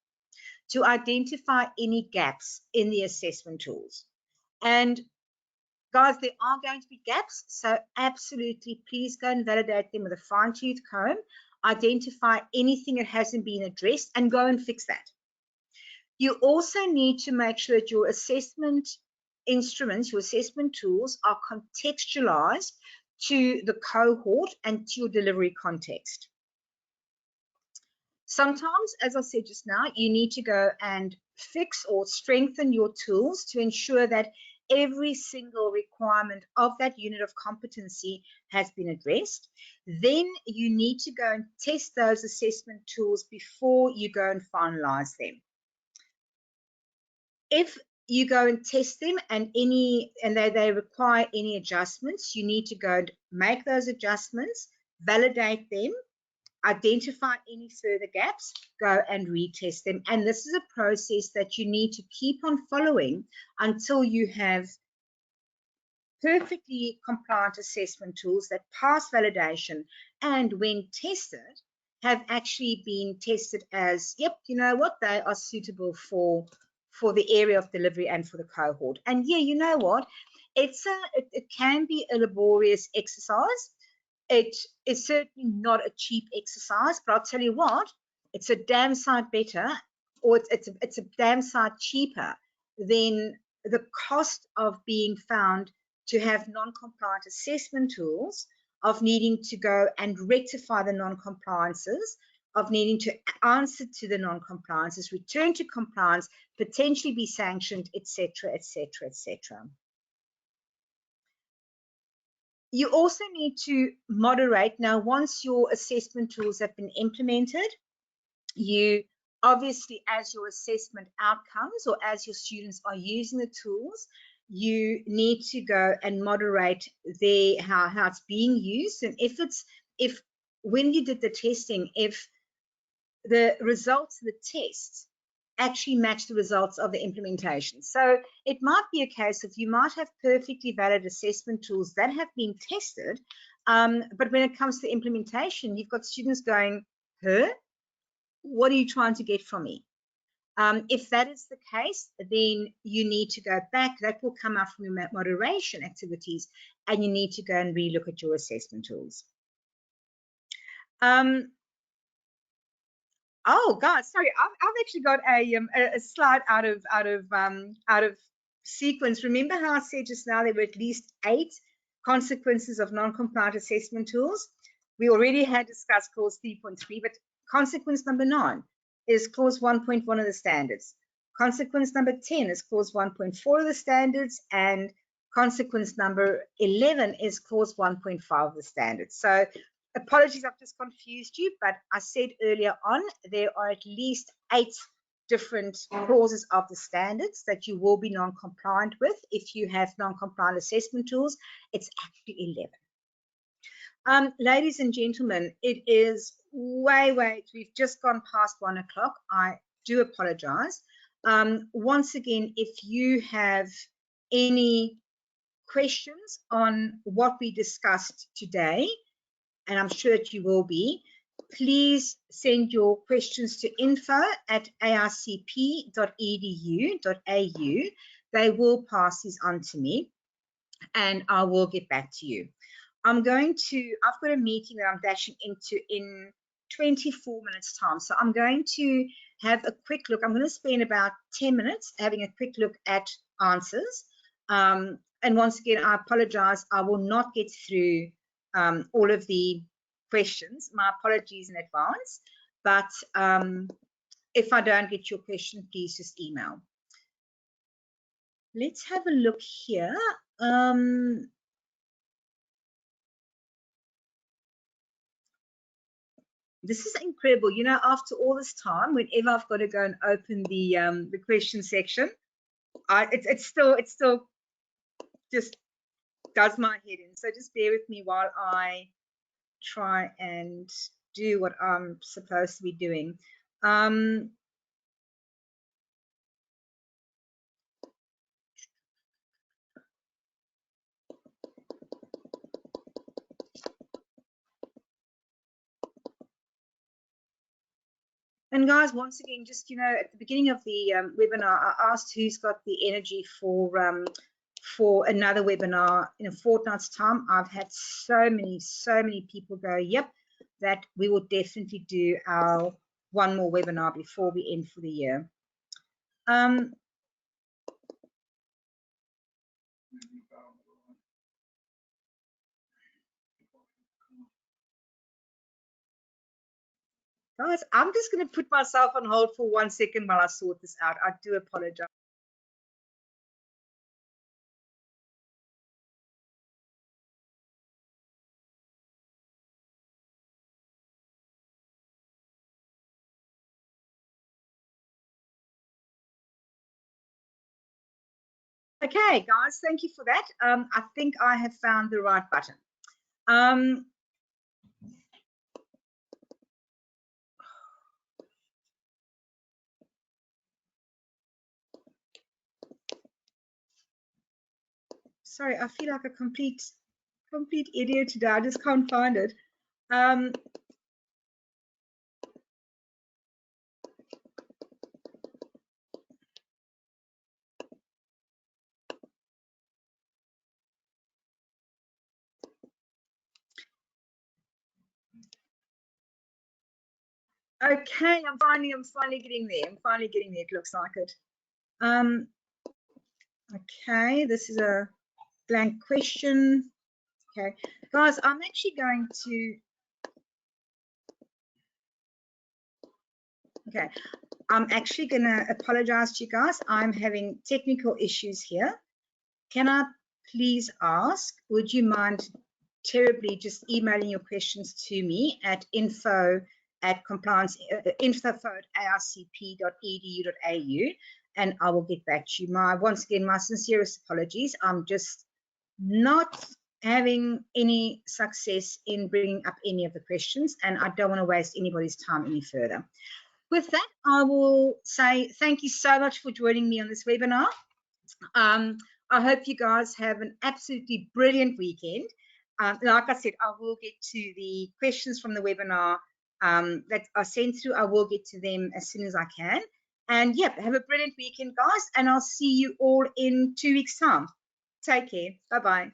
to identify any gaps in the assessment tools. And Guys, there are going to be gaps, so absolutely please go and validate them with a fine-tooth comb, identify anything that hasn't been addressed, and go and fix that. You also need to make sure that your assessment instruments, your assessment tools are contextualized to the cohort and to your delivery context. Sometimes, as I said just now, you need to go and fix or strengthen your tools to ensure that every single requirement of that unit of competency has been addressed. Then you need to go and test those assessment tools before you go and finalize them. If you go and test them and they require any adjustments, you need to go and make those adjustments, validate them, identify any further gaps, go and retest them. And this is a process that you need to keep on following until you have perfectly compliant assessment tools that pass validation and when tested have actually been tested as, yep, you know what, they are suitable for the area of delivery and for the cohort. And yeah, you know what, it can be a laborious exercise. It is certainly not a cheap exercise, but I'll tell you what, it's a damn sight better, or it's a damn sight cheaper than the cost of being found to have non-compliant assessment tools, of needing to go and rectify the non-compliances, of needing to answer to the non-compliances, return to compliance, potentially be sanctioned, etc., etc., etc. You also need to moderate. Now, once your assessment tools have been implemented, you obviously, as your assessment outcomes or as your students are using the tools, you need to go and moderate how it's being used. And if when you did the testing, if the results of the tests actually match the results of the implementation. So it might be a case of you might have perfectly valid assessment tools that have been tested, but when it comes to implementation, you've got students going, huh? What are you trying to get from me? If that is the case, then you need to go back. That will come out from your moderation activities, and you need to go and relook at your assessment tools. Oh, God, sorry, I've actually got a slide out of sequence. Remember how I said just now there were at least 8 consequences of non-compliant assessment tools? We already had discussed clause 3.3, but consequence number 9 is clause 1.1 of the standards. Consequence number 10 is clause 1.4 of the standards, and consequence number 11 is clause 1.5 of the standards. So apologies, I've just confused you, but I said earlier on, there are at least 8 different clauses of the standards that you will be non-compliant with. If you have non-compliant assessment tools, it's actually 11. Ladies and gentlemen, it is we've just gone past 1 o'clock. I do apologize. Once again, if you have any questions on what we discussed today, and I'm sure that you will be, please send your questions to info@arcp.edu.au. They will pass these on to me, and I will get back to you. I've got a meeting that I'm dashing into in 24 minutes time. So I'm going to have a quick look. I'm going to spend about 10 minutes having a quick look at answers. And once again, I apologize. I will not get through all of the questions. My apologies in advance. But if I don't get your question, please just email. Let's have a look here. This is incredible. You know, after all this time, whenever I've got to go and open the question section, it still just does my head in. So just bear with me while I try and do what I'm supposed to be doing. And guys, once again, just, you know, at the beginning of the webinar, I asked who's got the energy for for another webinar in a fortnight's time. I've had so many people go, yep, that we will definitely do our one more webinar before we end for the year. Guys, I'm just going to put myself on hold for 1 second while I sort this out. I do apologize. Okay, guys, thank you for that. I think I have found the right button. Sorry, I feel like a complete idiot today. I just can't find it. Okay, I'm finally getting there. I'm finally getting there. It looks like it. Okay, this is a blank question. Okay, guys, I'm actually going to. Okay, I'm actually going to apologize to you guys. I'm having technical issues here. Can I please ask, would you mind terribly just emailing your questions to me at info@arcp.edu.au, and I will get back to you. Once again, my sincerest apologies. I'm just not having any success in bringing up any of the questions, and I don't want to waste anybody's time any further. With that, I will say thank you so much for joining me on this webinar. I hope you guys have an absolutely brilliant weekend. Like I said, I will get to the questions from the webinar that are sent through. I will get to them as soon as I can. And yeah, have a brilliant weekend, guys. And I'll see you all in 2 weeks' time. Take care. Bye-bye.